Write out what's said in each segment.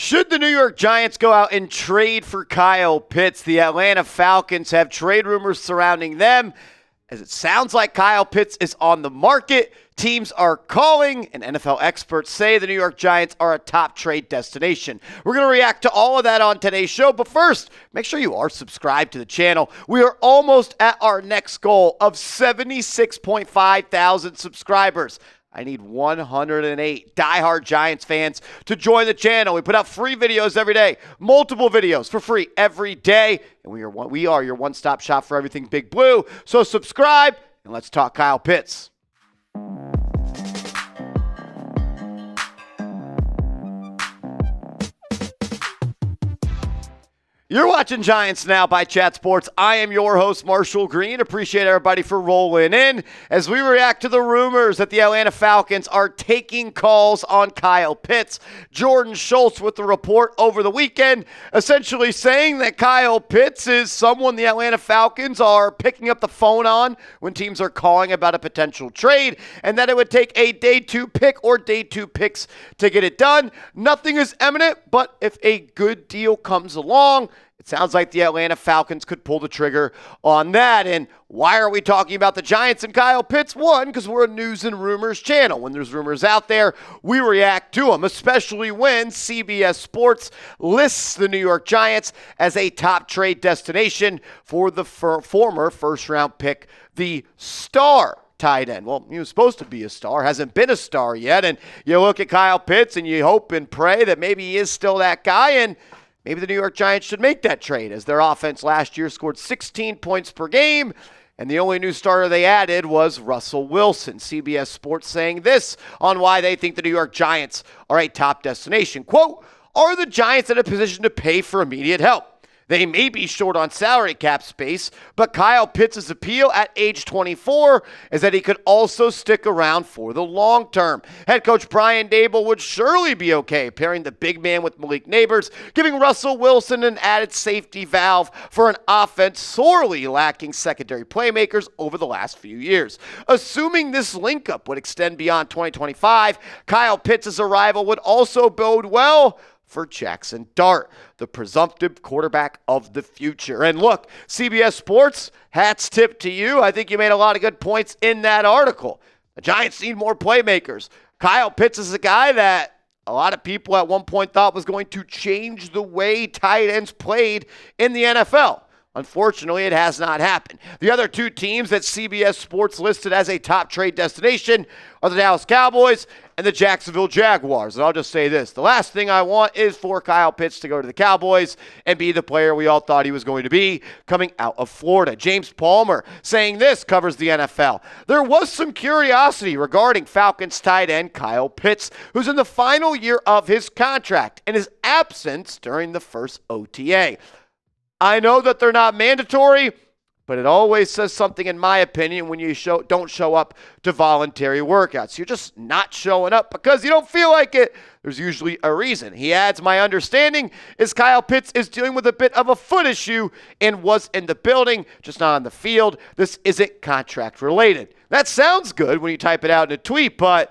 Should the New York Giants go out and trade for Kyle Pitts? The Atlanta Falcons have trade rumors surrounding them, as it sounds like Kyle Pitts is on the market. Teams are calling, and NFL experts say the New York Giants are a top trade destination. We're going to react to all of that on today's show, but first, make sure you are subscribed to the channel. We are almost at our next goal of 76.5 thousand subscribers. I need 108 diehard Giants fans to join the channel. We put out free videos every day, multiple videos for free every day, and we are your one-stop shop for everything Big Blue. So subscribe, and let's talk Kyle Pitts. You're watching Giants Now by Chat Sports. I am your host, Marshall Green. Appreciate everybody for rolling in as we react to the rumors that the Atlanta Falcons are taking calls on Kyle Pitts. Jordan Schultz with the report over the weekend, essentially saying that Kyle Pitts is someone the Atlanta Falcons are picking up the phone on when teams are calling about a potential trade, and that it would take a day 2 pick or day 2 picks to get it done. Nothing is imminent, but if a good deal comes along, it sounds like the Atlanta Falcons could pull the trigger on that. And why are we talking about the Giants and Kyle Pitts? One, because we're a news and rumors channel. When there's rumors out there, we react to them, especially when CBS Sports lists the New York Giants as a top trade destination for the former first-round pick, the star tight end. Well, he was supposed to be a star, hasn't been a star yet. And you look at Kyle Pitts and you hope and pray that maybe he is still that guy, and maybe the New York Giants should make that trade, as their offense last year scored 16 points per game, and the only new starter they added was Russell Wilson. CBS Sports saying this on why they think the New York Giants are a top destination. Quote, "Are the Giants in a position to pay for immediate help? They may be short on salary cap space, but Kyle Pitts' appeal at age 24 is that he could also stick around for the long term. Head coach Brian Daboll would surely be okay pairing the big man with Malik Neighbors, giving Russell Wilson an added safety valve for an offense sorely lacking secondary playmakers over the last few years. Assuming this link-up would extend beyond 2025, Kyle Pitts' arrival would also bode well for Jackson Dart, the presumptive quarterback of the future." And look, CBS Sports, hats tip to you. I think you made a lot of good points in that article. The Giants need more playmakers. Kyle Pitts is a guy that a lot of people at one point thought was going to change the way tight ends played in the NFL. Unfortunately, it has not happened. The other two teams that CBS Sports listed as a top trade destination are the Dallas Cowboys and the Jacksonville Jaguars. And I'll just say this. The last thing I want is for Kyle Pitts to go to the Cowboys and be the player we all thought he was going to be coming out of Florida. James Palmer saying this covers the NFL. "There was some curiosity regarding Falcons tight end Kyle Pitts, who's in the final year of his contract, and his absence during the first OTA. I know that they're not mandatory, but it always says something, in my opinion, when you don't show up to voluntary workouts. You're just not showing up because you don't feel like it. There's usually a reason." He adds, "My understanding is Kyle Pitts is dealing with a bit of a foot issue and was in the building, just not on the field. This isn't contract related." That sounds good when you type it out in a tweet, but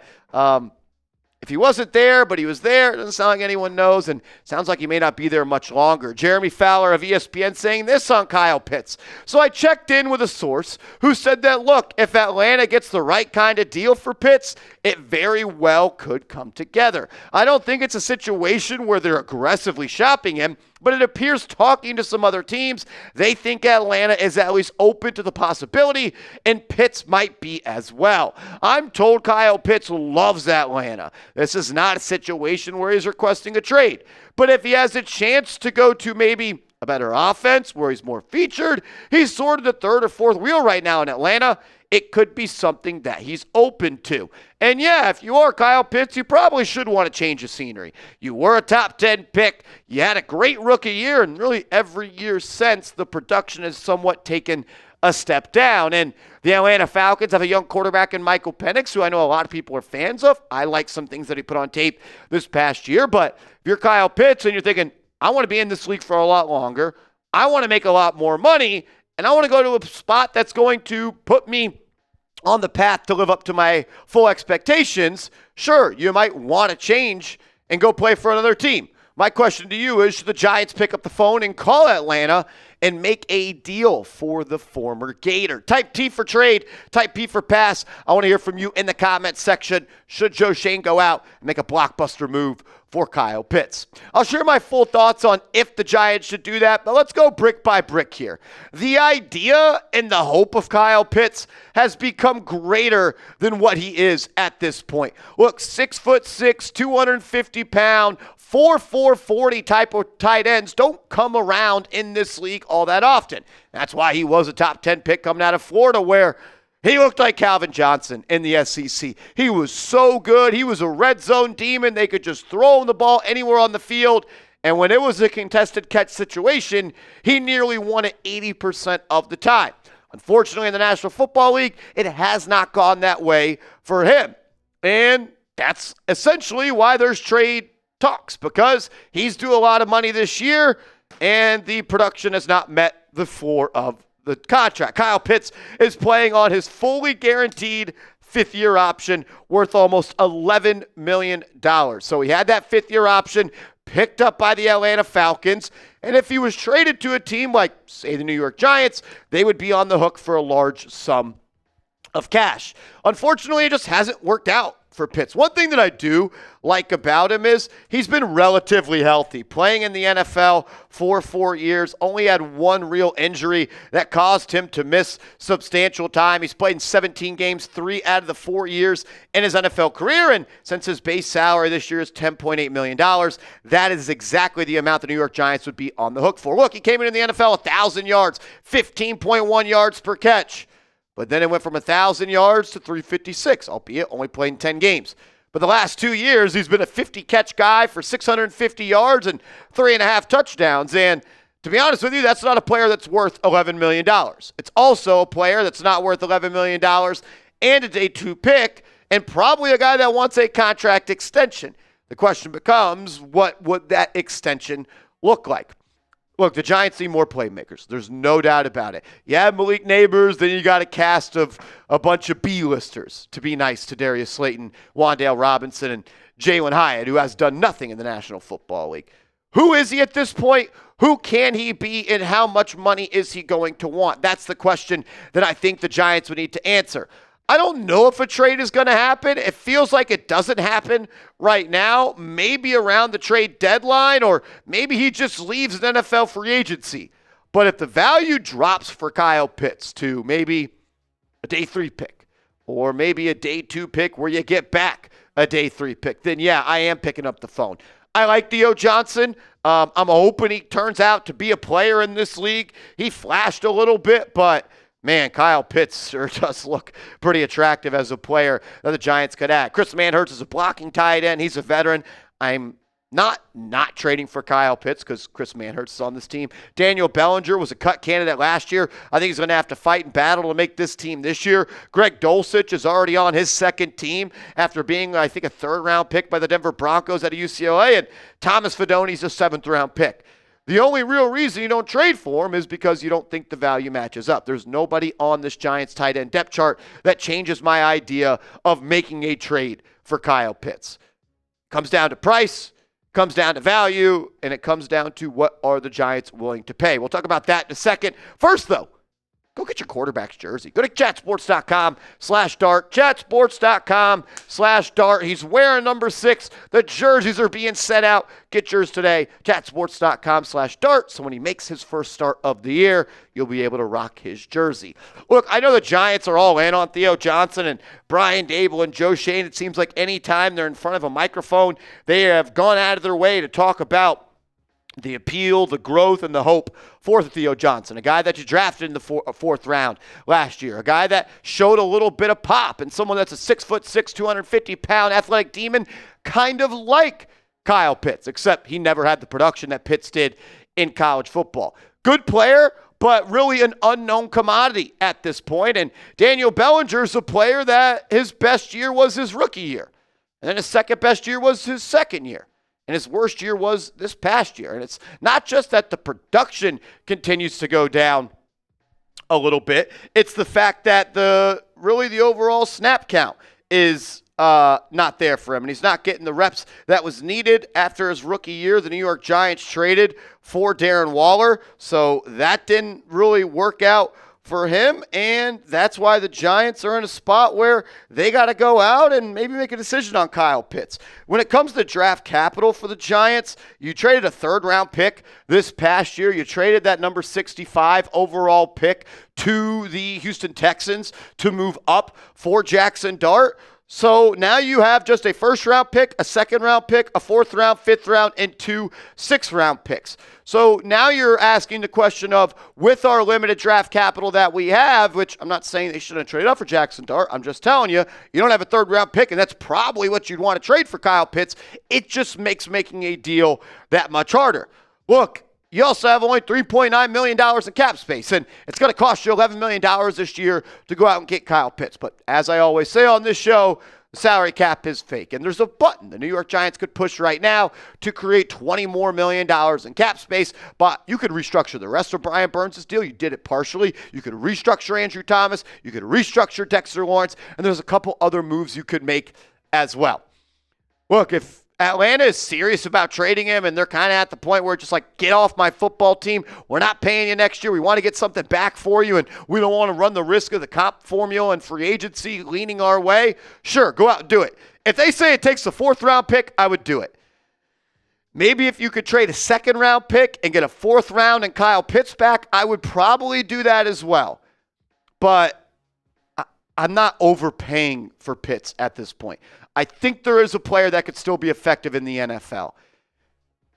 if he wasn't there, but he was there, it doesn't sound like anyone knows, and sounds like he may not be there much longer. Jeremy Fowler of ESPN saying this on Kyle Pitts. "So I checked in with a source who said that, look, if Atlanta gets the right kind of deal for Pitts, it very well could come together. I don't think it's a situation where they're aggressively shopping him, but it appears talking to some other teams, they think Atlanta is at least open to the possibility, and Pitts might be as well. I'm told Kyle Pitts loves Atlanta. This is not a situation where he's requesting a trade. But if he has a chance to go to maybe a better offense where he's more featured, he's sort of the third or fourth wheel right now in Atlanta. It could be something that he's open to. And yeah, if you are Kyle Pitts, you probably should want to change the scenery. You were a top 10 pick. You had a great rookie year, and really every year since, the production has somewhat taken a step down. And the Atlanta Falcons have a young quarterback in Michael Penix, who I know a lot of people are fans of. I like some things that he put on tape this past year. But if you're Kyle Pitts and you're thinking, I want to be in this league for a lot longer, I want to make a lot more money, and I want to go to a spot that's going to put me on the path to live up to my full expectations, sure, you might want to change and go play for another team. My question to you is, should the Giants pick up the phone and call Atlanta and make a deal for the former Gator? Type T for trade, type P for pass. I want to hear from you in the comments section. Should Joe Schoen go out and make a blockbuster move for Kyle Pitts? I'll share my full thoughts on if the Giants should do that, but let's go brick by brick here. The idea and the hope of Kyle Pitts has become greater than what he is at this point. Look, 6'6", 250-pound, 4.40 type of tight ends don't come around in this league all that often. That's why he was a top 10 pick coming out of Florida, where he looked like Calvin Johnson in the SEC. He was so good. He was a red zone demon. They could just throw him the ball anywhere on the field. And when it was a contested catch situation, he nearly won it 80% of the time. Unfortunately, in the National Football League, it has not gone that way for him. And that's essentially why there's trade talks, because he's due a lot of money this year, and the production has not met the floor of the contract. Kyle Pitts is playing on his fully guaranteed fifth-year option worth almost $11 million. So he had that fifth-year option picked up by the Atlanta Falcons, and if he was traded to a team like, say, the New York Giants, they would be on the hook for a large sum of cash. Unfortunately, it just hasn't worked out for Pitts. One thing that I do like about him is he's been relatively healthy. Playing in the NFL for 4 years, only had one real injury that caused him to miss substantial time. He's played in 17 games, 3 out of the 4 years in his NFL career, and since his base salary this year is $10.8 million, that is exactly the amount the New York Giants would be on the hook for. Look, he came into the NFL 1,000 yards, 15.1 yards per catch. But then it went from 1,000 yards to 356, albeit only played in 10 games. But the last 2 years, he's been a 50-catch guy for 650 yards and 3.5 touchdowns. And to be honest with you, that's not a player that's worth $11 million. It's also a player that's not worth $11 million and a day 2 pick, and probably a guy that wants a contract extension. The question becomes, what would that extension look like? Look, the Giants need more playmakers. There's no doubt about it. You have Malik Neighbors, then you got a cast of a bunch of B-listers, to be nice to Darius Slayton, Wan'Dale Robinson, and Jalen Hyatt, who has done nothing in the National Football League. Who is he at this point? Who can he be, and how much money is he going to want? That's the question that I think the Giants would need to answer. I don't know if a trade is going to happen. It feels like it doesn't happen right now. Maybe around the trade deadline, or maybe he just leaves an NFL free agency. But if the value drops for Kyle Pitts to maybe a day 3 pick, or maybe a day 2 pick where you get back a day 3 pick, then yeah, I am picking up the phone. I like Theo Johnson. I'm hoping he turns out to be a player in this league. He flashed a little bit, but man, Kyle Pitts sure does look pretty attractive as a player that the Giants could add. Chris Manhertz is a blocking tight end. He's a veteran. I'm not trading for Kyle Pitts because Chris Manhertz is on this team. Daniel Bellinger was a cut candidate last year. I think he's going to have to fight and battle to make this team this year. Greg Dulcich is already on his second team after being, I think, a 3rd-round pick by the Denver Broncos out of UCLA, and Thomas Fidoni's a 7th-round pick. The only real reason you don't trade for him is because you don't think the value matches up. There's nobody on this Giants tight end depth chart that changes my idea of making a trade for Kyle Pitts. Comes down to price, comes down to value, and it comes down to what are the Giants willing to pay. We'll talk about that in a second. First, though, go get your quarterback's jersey. Go to chatsports.com/dart. Chatsports.com/dart. He's wearing number 6. The jerseys are being sent out. Get yours today. Chatsports.com/dart. So when he makes his first start of the year, you'll be able to rock his jersey. Look, I know the Giants are all in on Theo Johnson and Brian Dable and Joe Schoen. It seems like anytime they're in front of a microphone, they have gone out of their way to talk about the appeal, the growth, and the hope for Theo Johnson, a guy that you drafted in the 4th round last year, a guy that showed a little bit of pop, and someone that's a 6'6", 250-pound athletic demon, kind of like Kyle Pitts, except he never had the production that Pitts did in college football. Good player, but really an unknown commodity at this point, and Daniel Bellinger's a player that his best year was his rookie year, and then his second best year was his second year. And his worst year was this past year. And it's not just that the production continues to go down a little bit. It's the fact that the overall snap count is not there for him, and he's not getting the reps that was needed after his rookie year. The New York Giants traded for Darren Waller, so that didn't really work out for him, and that's why the Giants are in a spot where they got to go out and maybe make a decision on Kyle Pitts. When it comes to draft capital for the Giants, you traded a third-round pick this past year. You traded that number 65 overall pick to the Houston Texans to move up for Jackson Dart. So now you have just a first-round pick, a second-round pick, a fourth-round, fifth-round, and 2 sixth-round picks. So now you're asking the question of, with our limited draft capital that we have, which I'm not saying they shouldn't trade up for Jackson Dart, I'm just telling you, you don't have a third-round pick, and that's probably what you'd want to trade for Kyle Pitts. It just makes making a deal that much harder. Look, you also have only $3.9 million in cap space, and it's going to cost you $11 million this year to go out and get Kyle Pitts. But as I always say on this show, the salary cap is fake, and there's a button the New York Giants could push right now to create $20 more million in cap space, but you could restructure the rest of Brian Burns' deal. You did it partially. You could restructure Andrew Thomas. You could restructure Dexter Lawrence, and there's a couple other moves you could make as well. Look, if Atlanta is serious about trading him, and they're kind of at the point where it's just like, get off my football team. We're not paying you next year. We want to get something back for you, and we don't want to run the risk of the comp formula and free agency leaning our way. Sure, go out and do it. If they say it takes a fourth-round pick, I would do it. Maybe if you could trade a second-round pick and get a fourth round and Kyle Pitts back, I would probably do that as well. But I'm not overpaying for Pitts at this point. I think there is a player that could still be effective in the NFL.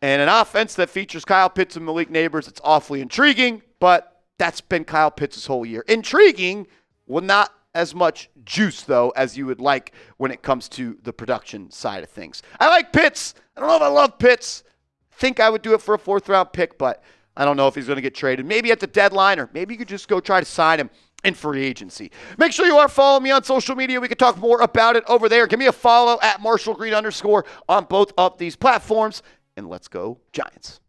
And an offense that features Kyle Pitts and Malik Neighbors, it's awfully intriguing, but that's been Kyle Pitts' whole year. Intriguing, well, not as much juice, though, as you would like when it comes to the production side of things. I like Pitts. I don't know if I love Pitts. I think I would do it for a fourth-round pick, but I don't know if he's going to get traded. Maybe at the deadline, or maybe you could just go try to sign him in free agency. Make sure you are following me on social media. We can talk more about it over there. Give me a follow at @MarshallGreen_ on both of these platforms. And let's go Giants.